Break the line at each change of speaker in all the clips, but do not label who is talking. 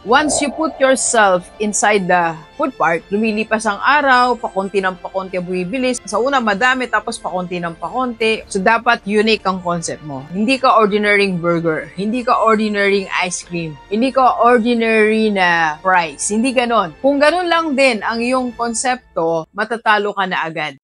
Once you put yourself inside the food park, lumilipas ang araw, pakonti ng pakonti bumibilis. Sa una, madami, tapos pakonti ng pakonti. So, dapat unique ang concept mo. Hindi ka ordinary burger. Hindi ka ordinary ice cream. Hindi ka ordinary na fries. Hindi ganon. Kung ganon lang din ang iyong konsepto, matatalo ka na agad.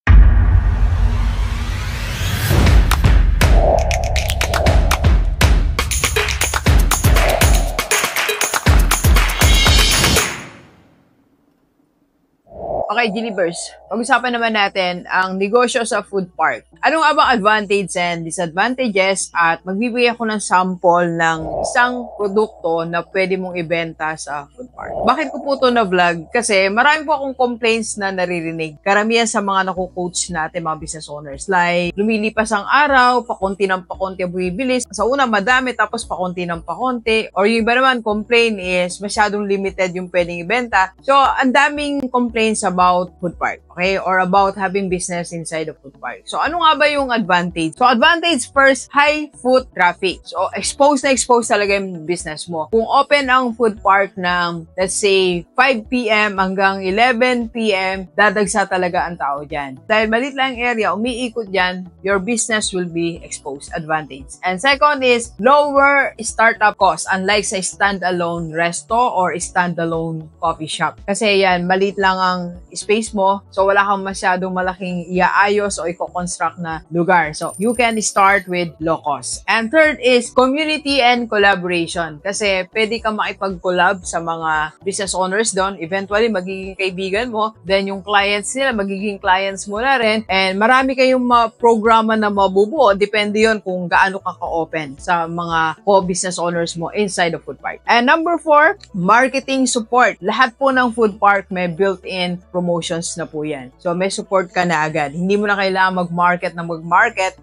Okay, Gilibers, pag-usapan naman natin ang negosyo sa food park. Ano nga bang advantage and disadvantages? At magbibigay ako ng sample ng isang produkto na pwede mong ibenta sa food park. Bakit ko po ito na-vlog? Kasi marami po akong complaints na naririnig. Karamihan sa mga naku-coach natin, mga business owners. Like, lumilipas ang araw, pakonti ng pakonti bumibilis. Sa una, madami, tapos pakonti ng pakonti. Or yung iba naman, complain is masyadong limited yung pwedeng ibenta. So, ang daming complaints about food park, okay? Or about having business inside the food park. So, ano nga ba yung advantage? So, advantage first, high foot traffic. So, expose talaga yung business mo. Kung open ang food park ng, let's say, 5 p.m. hanggang 11 p.m., dadagsa talaga ang tao dyan. Dahil maliit lang area, umiikot dyan, your business will be exposed. Advantage. And second is, lower startup cost, unlike sa standalone resto or standalone coffee shop. Kasi yan, maliit lang ang space mo, so wala kang masyadong malaking iaayos o i-construct na lugar. So, you can start with low cost. And third is community and collaboration. Kasi pwede ka makipag-collab sa mga business owners doon. Eventually, magiging kaibigan mo. Then, yung clients nila, magiging clients mo na rin. And marami kayong programa na mabubuo. Depende yon kung gaano ka ka-open sa mga co-business owners mo inside the food park. And number 4, marketing support. Lahat po ng food park may built-in promotions na po yan. So, may support ka na agad. Hindi mo na kailangan mag-market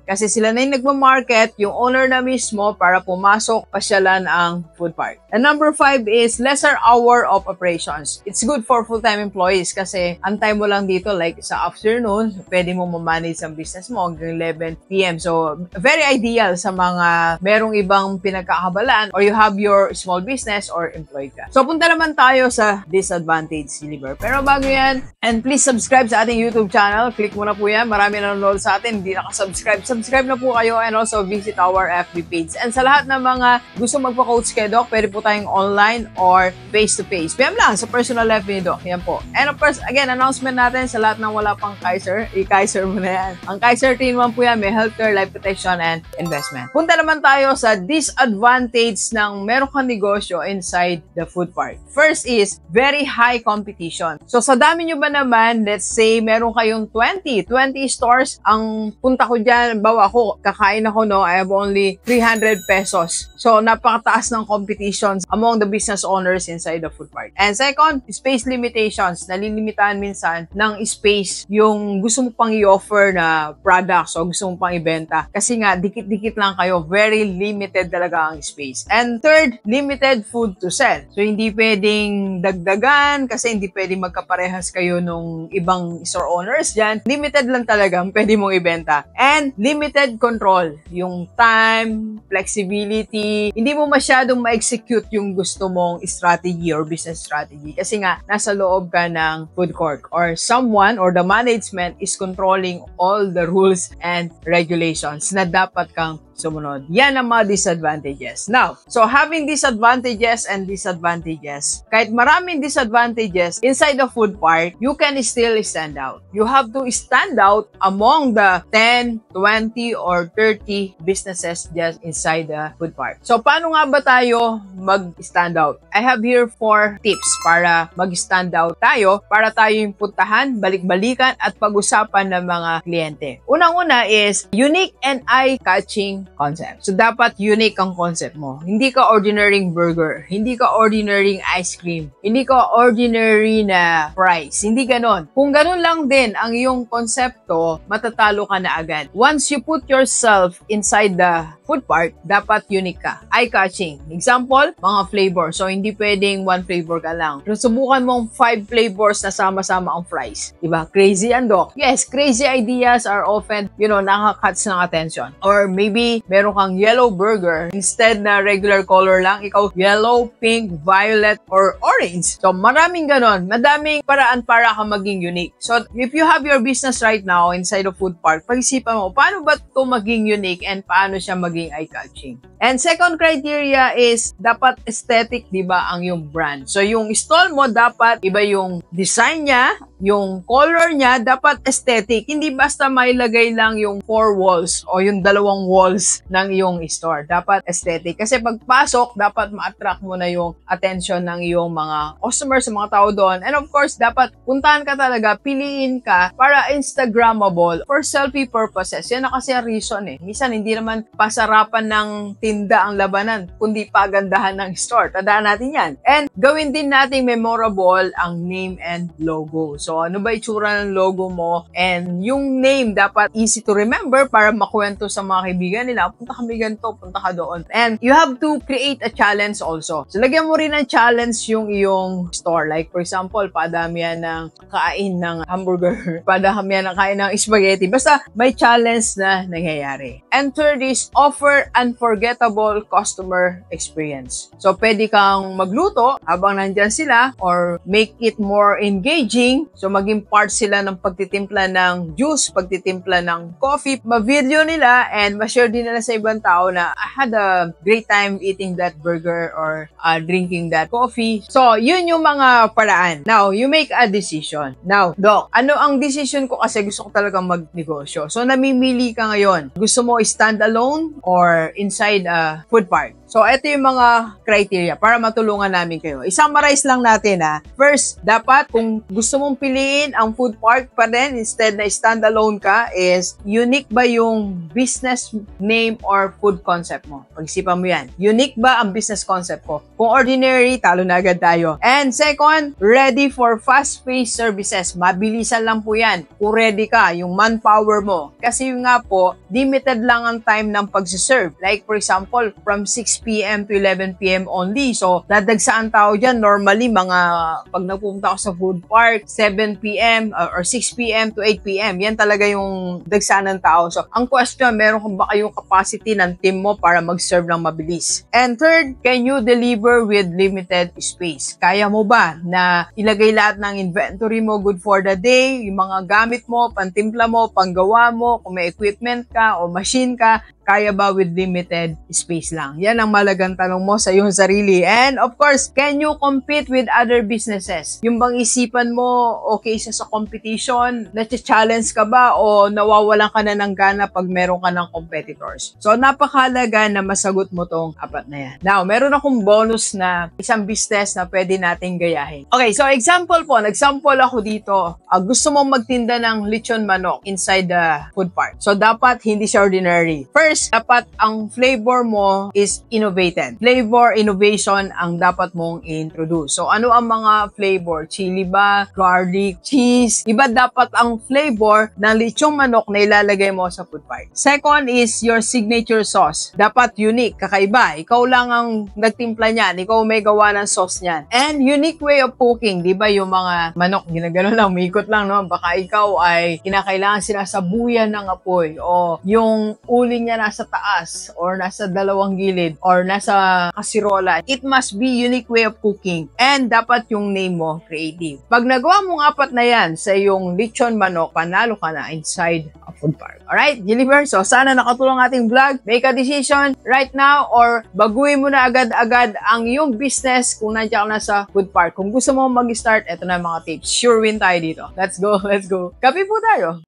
kasi sila na yung nagma-market, yung owner na mismo para pumasok, pasyalan ang food park. And number 5 is lesser hour of operations. It's good for full-time employees kasi ang time mo lang dito, like sa afternoon, pwede mo ma-manage ang business mo hanggang 11 p.m. So, very ideal sa mga merong ibang pinagkakabalaan or you have your small business or employee ka. So, punta naman tayo sa disadvantage, Gilliver. Pero bago yan, and please subscribe sa ating YouTube channel. Click mo na po yan. Marami na nanonood sa atin. Hindi nakasubscribe. Subscribe na po kayo and also visit our FB page. And sa lahat ng mga gusto magpa-coach kay Doc, pwede po tayong online or face-to-face. PM lang sa personal FB ni Doc. Yan po. And of course, again, announcement natin sa lahat ng wala pang Kaiser. I-Kaiser mo na yan. Ang Kaiser 3-in-1 po yan. May healthcare, life protection, and investment. Punta naman tayo sa disadvantage ng meron kang negosyo inside the food park. First is very high competition. So, sa dami nyo ba naman, let's say, meron kayong 20 stores. Ang punta ko dyan, bawa ako, kakain ako, no, I have only 300 pesos. So, napakataas ng competitions among the business owners inside the food park. And second, space limitations. Nalilimitahan minsan ng space yung gusto mo pang i-offer na products o gusto mo pang ibenta. Kasi nga, dikit-dikit lang kayo. Very limited talaga ang space. And third, limited food to sell. So, hindi pwedeng dagdagan kasi hindi pwedeng magkaparehas kayo nung ibang store owners dyan. Limited lang talaga ang pwede mong ibenta. And limited control. Yung time, flexibility, hindi mo masyadong ma-execute yung gusto mong strategy or business strategy. Kasi nga, nasa loob ka ng food court or someone or the management is controlling all the rules and regulations na dapat kang sumunod. Yan ang mga disadvantages. Now, so having disadvantages and disadvantages, kahit maraming disadvantages inside the food park, you can still stand out. You have to stand out among the 10, 20, or 30 businesses just inside the food park. So, paano nga ba tayo mag-stand out? I have here 4 tips para mag-stand out tayo, para tayo yung puntahan, balik-balikan, at pag-usapan ng mga kliyente. Unang-una is unique and eye-catching concept. So, dapat unique ang concept mo. Hindi ka ordinary burger. Hindi ka ordinary ice cream. Hindi ka ordinary na fries. Hindi ganon. Kung ganon lang din ang iyong konsepto, matatalo ka na agad. Once you put yourself inside the food park, dapat unique ka. Eye-catching. Example, mga flavor. So, hindi pwedeng one flavor ka lang. Pero subukan mong 5 flavors na sama-sama ang fries. Diba? Crazy yan, Doc. Yes, crazy ideas are often, nakaka-catch ng attention. Or maybe say, meron kang yellow burger, instead na regular color lang, ikaw yellow, pink, violet, or orange. So, maraming ganon. Madaming paraan para ka maging unique. So, if you have your business right now inside of food park, pag-isipan mo, paano ba ito maging unique and paano siya maging eye-catching? And second criteria is, dapat aesthetic, di ba, ang yung brand. So, yung stall mo, dapat iba yung design niya, yung color niya, dapat aesthetic. Hindi basta mailagay lang yung 4 walls o yung 2 walls ng iyong store. Dapat aesthetic. Kasi pagpasok, dapat ma-attract mo na yung attention ng iyong mga customers, mga tao doon. And of course, dapat puntahan ka talaga, piliin ka para Instagrammable for selfie purposes. Yan na kasi ang reason eh. Minsan, hindi naman pasarapan ng tinda ang labanan, kundi pagandahan ng store. Tandaan natin yan. And gawin din nating memorable ang name and logo. So, ano ba itsura ng logo mo? And yung name, dapat easy to remember para makuwento sa mga kaibigan nila. Punta kami ganito, punta ka doon. And you have to create a challenge also. So, lagyan mo rin ng challenge yung iyong store. Like, for example, padamihan ng kain ng hamburger, padamihan ng kain ng spaghetti. Basta may challenge na nangyayari. And third is, offer unforgettable customer experience. So, pwede kang magluto habang nandyan sila or make it more engaging. So, maging part sila ng pagtitimpla ng juice, pagtitimpla ng coffee, ma-video nila and ma-share din nila sa ibang tao na I had a great time eating that burger or drinking that coffee. So, yun yung mga paraan. Now, you make a decision. Now, Doc, ano ang decision ko kasi gusto ko talagang magnegosyo. So, namimili ka ngayon. Gusto mo stand alone or inside a food park? So, ito yung mga criteria para matulungan namin kayo. I-summarize lang natin ha. First, dapat kung gusto mong piliin ang food park pa din instead na standalone ka is unique ba yung business name or food concept mo? Pag-isipan mo yan. Unique ba ang business concept ko? Kung ordinary, talo na agad tayo. And second, ready for fast-paced services. Mabilisan lang po yan. Kung ready ka, yung manpower mo. Kasi yung nga po, limited lang ang time ng pag-serve. Like for example, from 6 p.m. to 11 p.m. only. So, dadagsaan tao dyan. Normally, pag nagpupunta ako sa food park, 7 p.m. or 6 p.m. to 8 p.m. Yan talaga yung dagsaan ng tao. So, ang question, meron ba kayong capacity ng team mo para mag-serve ng mabilis? And third, can you deliver with limited space? Kaya mo ba na ilagay lahat ng inventory mo good for the day, yung mga gamit mo, pantimpla mo, panggawa mo, kung may equipment ka o machine ka, kaya ba with limited space lang? Yan ang malagang tanong mo sa iyong sarili. And of course, can you compete with other businesses? Yung bang isipan mo, okay sa competition, na-challenge ka ba o nawawalan ka na ng gana pag meron ka ng competitors? So, napakahalaga na masagot mo tong apat na yan. Now, meron akong bonus na isang business na pwede nating gayahin. Okay, so example po, nag-sample ako dito. Gusto mong magtinda ng lechon manok inside the food park. So, dapat hindi siya ordinary. First, dapat ang flavor mo is innovated. Flavor innovation ang dapat mong introduce. So, ano ang mga flavor? Chili ba? Garlic? Cheese? Iba dapat ang flavor ng lechong manok na ilalagay mo sa food park. Second is your signature sauce. Dapat unique, kakaiba. Ikaw lang ang nagtimpla niyan. Ikaw may gawa ng sauce niyan. And unique way of cooking. Di ba yung mga manok, ginagano lang, umikot lang, no? Baka ikaw ay kinakailangan sinasabuyan ng apoy o yung uling niya nasa taas or nasa dalawang gilid or nasa kasirola. It must be unique way of cooking. And dapat yung name mo creative. Pag nagawa mong apat na yan sa yung lechon manok, panalo ka na inside a food park. Alright, Jilliver? So, sana nakatulong ating vlog. Make a decision right now or baguhin mo na agad-agad ang iyong business kung nandiyan ka na sa food park. Kung gusto mo mag-start, eto na mga tips. Sure win tayo dito. Let's go, let's go. Kape po tayo.